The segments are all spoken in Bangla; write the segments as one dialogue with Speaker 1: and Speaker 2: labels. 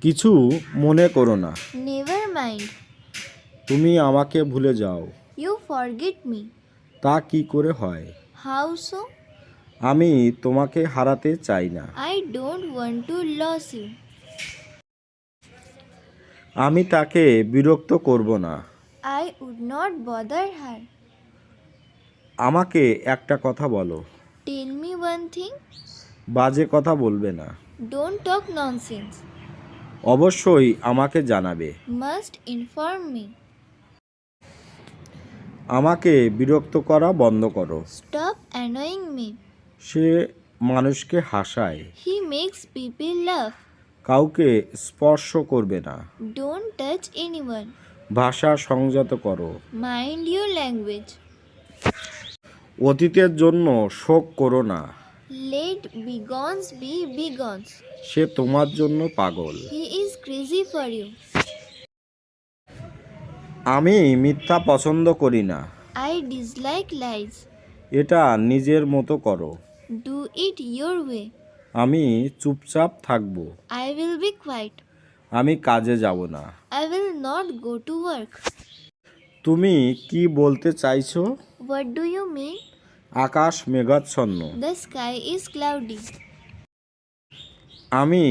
Speaker 1: কিছু মনে করো না।
Speaker 2: Never mind.
Speaker 1: তুমি আমাকে ভুলে যাও।
Speaker 2: You forget me.
Speaker 1: তা কি করে হয়?
Speaker 2: How so?
Speaker 1: আমি তোমাকে হারাতে চাই না।
Speaker 2: I don't want to lose you.
Speaker 1: আমি তাকে বিরক্ত করব না।
Speaker 2: I would not bother her.
Speaker 1: আমাকে একটা কথা বলো।
Speaker 2: Tell me one thing.
Speaker 1: বাজে কথা বলবে না।
Speaker 2: Don't talk nonsense.
Speaker 1: অবশ্যই আমাকে জানাবে।
Speaker 2: Must inform me.
Speaker 1: আমাকে বিরক্ত করা বন্ধ করো।
Speaker 2: Stop annoying me.
Speaker 1: সে মানুষকে হাসায়।
Speaker 2: He makes people laugh.
Speaker 1: কাউকে স্পর্শ করবে না।
Speaker 2: Don't touch anyone.
Speaker 1: ভাষা সংযত করো।
Speaker 2: Mind your language.
Speaker 1: অতীতের জন্য শোক করো না।
Speaker 2: Let bygones be bygones.
Speaker 1: সে তোমার জন্য পাগল।
Speaker 2: He is crazy for you.
Speaker 1: আমি মিথ্যা পছন্দ করি না।
Speaker 2: I dislike lies.
Speaker 1: এটা নিজের মতো করো।
Speaker 2: Do it your way.
Speaker 1: আমি চুপচাপ থাকব।
Speaker 2: I will be quiet.
Speaker 1: আমি কাজে যাব না।
Speaker 2: I will not go to work.
Speaker 1: তুমি কি বলতে চাইছো?
Speaker 2: What do you mean?
Speaker 1: আকাশ মেঘাচ্ছন্ন।
Speaker 2: The sky is cloudy.
Speaker 1: আমি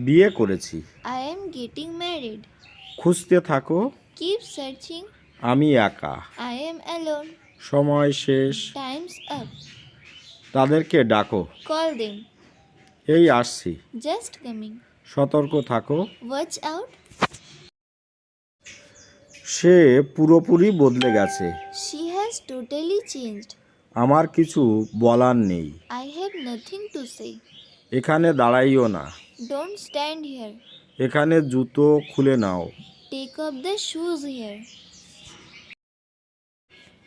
Speaker 1: বিয়ে করেছি।
Speaker 2: I am getting married.
Speaker 1: খুঁজতে থাকো।
Speaker 2: Keep searching.
Speaker 1: আমি একা।
Speaker 2: I am alone.
Speaker 1: সময় শেষ।
Speaker 2: Time's up.
Speaker 1: তাদেরকে ডাকো।
Speaker 2: Call them.
Speaker 1: এই আসছি।
Speaker 2: Just coming.
Speaker 1: সতর্ক থাকো।
Speaker 2: Watch out.
Speaker 1: সে পুরোপুরি বদলে গেছে।
Speaker 2: She has totally changed.
Speaker 1: আমার কিছু বলার নেই।
Speaker 2: I have nothing to say.
Speaker 1: এখানে দাঁড়াইও না।
Speaker 2: Don't stand here.
Speaker 1: এখানে জুতো খুলে নাও।
Speaker 2: Take off the shoes here.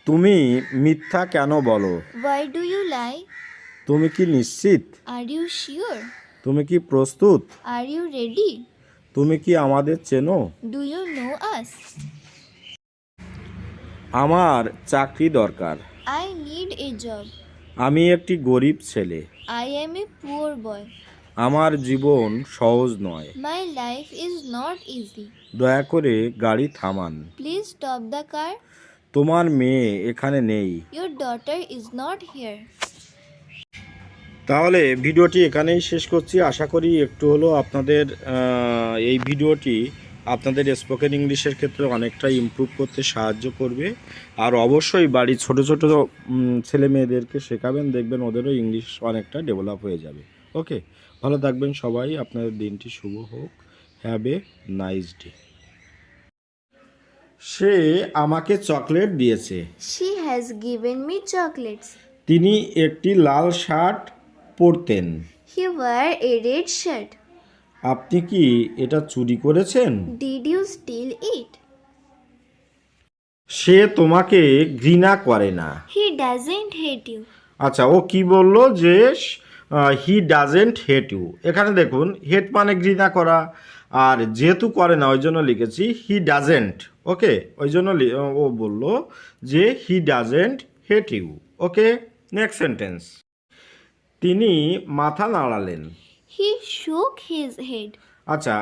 Speaker 1: তুমি মিথ্যা কেন বলো?
Speaker 2: Why do you lie?
Speaker 1: তুমি কি নিশ্চিত?
Speaker 2: Are you sure?
Speaker 1: তুমি কি প্রস্তুত?
Speaker 2: Are you ready?
Speaker 1: তুমি কি আমাদের চেনো?
Speaker 2: Do you know us?
Speaker 1: আমার চাকরি দরকার।
Speaker 2: I need a job.
Speaker 1: আমি একটি গরিব ছেলে।
Speaker 2: I am a poor boy.
Speaker 1: আমার জীবন সহজ নয়।
Speaker 2: My life is not easy.
Speaker 1: দয়া করে গাড়ি থামান।
Speaker 2: Please stop the car.
Speaker 1: তোমার মেয়ে এখানে নেই।
Speaker 2: Your daughter is not here.
Speaker 1: তাহলে ভিডিওটি এখানেই শেষ করছি। আশা করি একটু হলেও আপনাদের এই ভিডিওটি আপনাদের স্পোকেন ইংলিশের ক্ষেত্রে অনেকটা ইমপ্রুভ করতে সাহায্য করবে। আর অবশ্যই বাড়ির ছোট ছোট ছেলে মেয়েদেরকে শেখাবেন, দেখবেন ওদেরও ইংলিশ অনেকটা ডেভেলপ হয়ে যাবে। ওকে, ভালো থাকবেন সবাই। আপনাদের দিনটি শুভ হোক। Have a nice day. সে আমাকে চকলেট দিয়েছে।
Speaker 2: She has given me chocolates.
Speaker 1: তিনি একটি লাল shirt পরতেন।
Speaker 2: He wore a red shirt.
Speaker 1: আপনি কি এটা চুরি করেছেন?
Speaker 2: Did you steal it?
Speaker 1: সে তোমাকে ঘৃণা করে না।
Speaker 2: He doesn't hate you.
Speaker 1: আচ্ছা, ও কি বললো যে হি ডাজেন্ট হেট ইউ। এখানে দেখুন, হেট মানে ঘৃণা করা, আর যেহেতু করে না ওই জন্য লিখেছি হি ডাজেন্ট। ওকে, ওই জন্য ও বলল যে he doesn't hate you. Okay, next sentence. তিনি মাথা নাড়ালেন।
Speaker 2: He shook his head.
Speaker 1: আচ্ছা,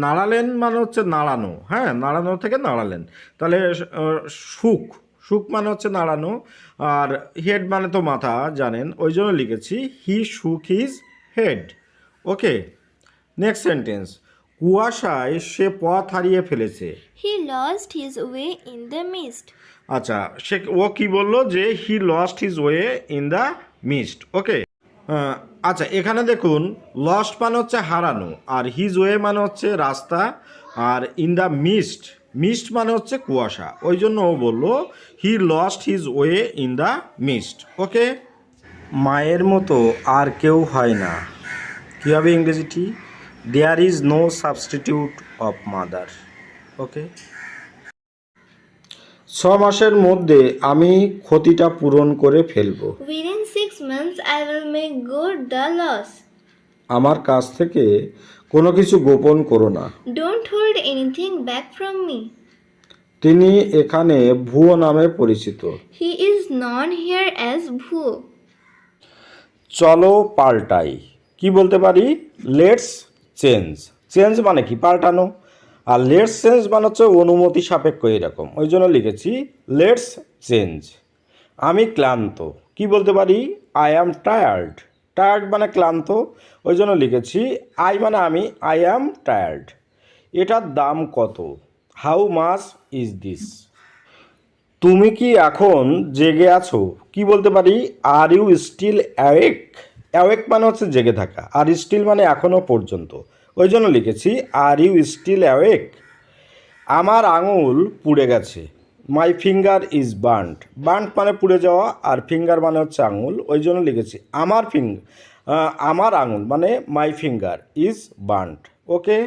Speaker 1: নাড়ালেন মানে হচ্ছে নাড়ানো। হ্যাঁ, নাড়ানো থেকে নাড়ালেন। তাহলে সুখ, সুখ মানে হচ্ছে নাড়ানো, আর হেড মানে তো মাথা জানেন, ওই জন্য লিখেছি হি শুক হিজ হেড। ওকে, নেক্সট সেন্টেন্স। কুয়াশায় সে পথ হারিয়ে ফেলেছে।
Speaker 2: He lost his way in the mist.
Speaker 1: আচ্ছা, ও কি বললো যে he lost his way in the mist. Okay, আচ্ছা, এখানে দেখুন লস্ট মানে হচ্ছে হারানো, আর হিজ ওয়ে মানে হচ্ছে রাস্তা, আর ইন দ্য মিস্ট, মিস্ট মানে হচ্ছে কুয়াশা, ওই জন্য ও বললো he lost his way in the mist. Okay, মায়ের মতো আর কেউ হয় না। কী হবে ইংরেজিটি? There is no substitute of mother. Okay, 6 মাসের মধ্যে আমি ক্ষতিটা পূরণ করে ফেলবো।
Speaker 2: Within 6 months, I will make good the loss.
Speaker 1: আমার কাছ থেকে কোনো কিছু গোপন করো না।
Speaker 2: Don't hold anything back from me.
Speaker 1: তিনি এখানে ভুয়ো নামে পরিচিত।
Speaker 2: He is known here as Bhu.
Speaker 1: চলো পাল্টাই। কি বলতে পারি? Let's change. চেঞ্জ মানে কি? পাল্টানো। আর লেটস চেঞ্জ মানে হচ্ছে অনুমতি সাপেক্ষ এরকম, ওই জন্য লিখেছি লেটস চেঞ্জ। আমি ক্লান্ত, কি বলতে পারি? I am tired. টায়ার্ড মানে ক্লান্ত, ওই জন্য লিখেছি আই মানে আমি, আই অ্যাম টায়ার্ড। এটার দাম কত? How much is this? তুমি কি এখন জেগে আছো? কি বলতে পারি? Are you still awake. Awake মানে হচ্ছে জেগে থাকা, আর স্টিল মানে এখনও পর্যন্ত, ওই জন্য লিখেছি আর ইউ স্টিল অ্যাওয়েক। আমার আঙুল পুড়ে গেছে। মাই ফিঙ্গার ইজ বার্নড। বার্নড মানে পুড়ে যাওয়া, আর ফিঙ্গার মানে হচ্ছে আঙুল, ওই জন্য লিখেছি আমার আঙুল মানে মাই ফিঙ্গার ইজ বার্নড। ওকে।